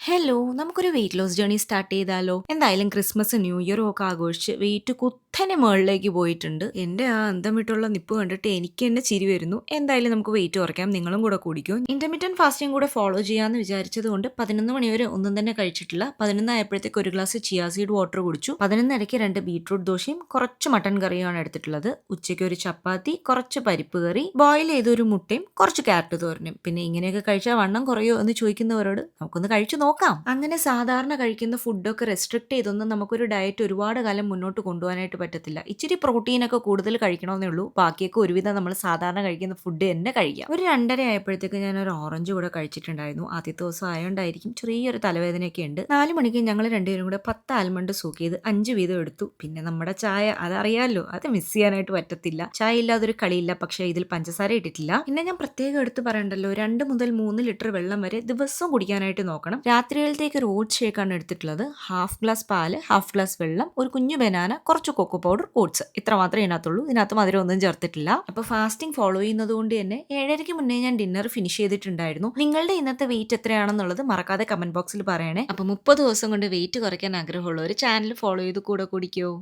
Hello, നമുക്കൊരു weight loss journey start ചെയ്താലോ? എന്തായാലും ക്രിസ്മസ് ന്യൂ ഇയറും ഒക്കെ ആഘോഷിച്ച് വെയിറ്റ് കുത്തനെ മുകളിലേക്ക് പോയിട്ടുണ്ട്. എന്റെ ആ അന്തം വിട്ടുള്ള നിപ്പ് കണ്ടിട്ട് എനിക്ക് തന്നെ ചിരി വരുന്നു. എന്തായാലും നമുക്ക് വെയിറ്റ് കുറയ്ക്കാം, നിങ്ങളും കൂടെ കുടിക്കും. ഇന്റർമീഡിയറ്റ് ഫാസ്റ്റിംഗ് കൂടെ ഫോളോ ചെയ്യാന്ന് വിചാരിച്ചത് കൊണ്ട് 11 മണി വരെ ഒന്നും തന്നെ കഴിച്ചിട്ടില്ല. 11 ആയപ്പോഴത്തേക്ക് ഒരു ഗ്ലാസ് ചിയാ സീഡ് വാട്ടർ കുടിച്ചു. 11 ഇടയ്ക്ക് 2 ബീട്രൂട്ട് ദോശയും കുറച്ച് മട്ടൻ കറിയുമാണ് എടുത്തിട്ടുള്ളത്. ഉച്ചയ്ക്ക് ഒരു ചപ്പാത്തി, കുറച്ച് പരിപ്പ് കറി, ബോയിൽ ചെയ്ത ഒരു മുട്ടയും കുറച്ച് ക്യാരറ്റ് തോരനും. പിന്നെ ഇങ്ങനെയൊക്കെ കഴിച്ചാൽ വണ്ണം കുറയോ എന്ന് ചോദിക്കുന്നവരോട് നമുക്കൊന്ന് കഴിച്ചു നോക്കാം. അങ്ങനെ സാധാരണ കഴിക്കുന്ന ഫുഡൊക്കെ റെസ്ട്രിക്ട് ചെയ്തൊന്നും നമുക്കൊരു ഡയറ്റ് ഒരുപാട് കാലം മുന്നോട്ട് കൊണ്ടുപോകാനായിട്ട് പറ്റത്തില്ല. ഇച്ചിരി പ്രോട്ടീനൊക്കെ കൂടുതൽ കഴിക്കണമെന്നേ ഉള്ളൂ. ബാക്കിയൊക്കെ ഒരുവിധം നമ്മൾ സാധാരണ കഴിക്കുന്ന ഫുഡ് തന്നെ കഴിക്കാം. ഒരു 2:30 ആയപ്പോഴത്തേക്ക് ഞാൻ ഒരു ഓറഞ്ച് കൂടെ കഴിച്ചിട്ടുണ്ടായിരുന്നു. ആദ്യത്തെ ദിവസം ആയതുകൊണ്ടായിരിക്കും ചെറിയൊരു തലവേദനയൊക്കെ ഉണ്ട്. 4 മണിക്ക് ഞങ്ങൾ രണ്ടുപേരും കൂടെ 10 ആൽമണ്ട് സൂക്ക് ചെയ്ത് 5 വീതം എടുത്തു. പിന്നെ നമ്മുടെ ചായ അതറിയാമല്ലോ, അത് മിസ് ചെയ്യാനായിട്ട് പറ്റത്തില്ല. ചായ ഇല്ലാതൊരു കളിയില്ല. പക്ഷേ ഇതിൽ പഞ്ചസാര ഇട്ടിട്ടില്ല. പിന്നെ ഞാൻ പ്രത്യേകം എടുത്ത് പറയണ്ടല്ലോ, 2 മുതൽ 3 ലിറ്റർ വെള്ളം വരെ ദിവസവും കുടിക്കാനായിട്ട് നോക്കണം. രാത്രിയിലത്തേക്ക് ഒരു ഓട്സ് ഷേക്കാണ് എടുത്തിട്ടുള്ളത്. ഹാഫ് ഗ്ലാസ് പാല്, ഹാഫ് ഗ്ലാസ് വെള്ളം, ഒരു കുഞ്ഞു ബനാന, കുറച്ച് കൊക്കോ പൗഡർ, ഓട്സ്. ഇത്ര മാത്രമേ ഇതിനകത്തുള്ളൂ. ഇതിനകത്ത് മധുരം ഒന്നും ചേർത്തിട്ടില്ല. അപ്പൊ ഫാസ്റ്റിംഗ് ഫോളോ ചെയ്യുന്നത് കൊണ്ട് തന്നെ 7:30 മുന്നേ ഞാൻ ഡിന്നർ ഫിനിഷ് ചെയ്തിട്ടുണ്ടായിരുന്നു. നിങ്ങളുടെ ഇന്നത്തെ വെയിറ്റ് എത്രയാണെന്നുള്ളത് മറക്കാതെ കമന്റ് ബോക്സിൽ പറയണേ. അപ്പൊ 30 ദിവസം കൊണ്ട് വെയിറ്റ് കുറയ്ക്കാൻ ആഗ്രഹമുള്ളവർ ചാനൽ ഫോളോ ചെയ്ത് കൂടെ കുടിക്കോ.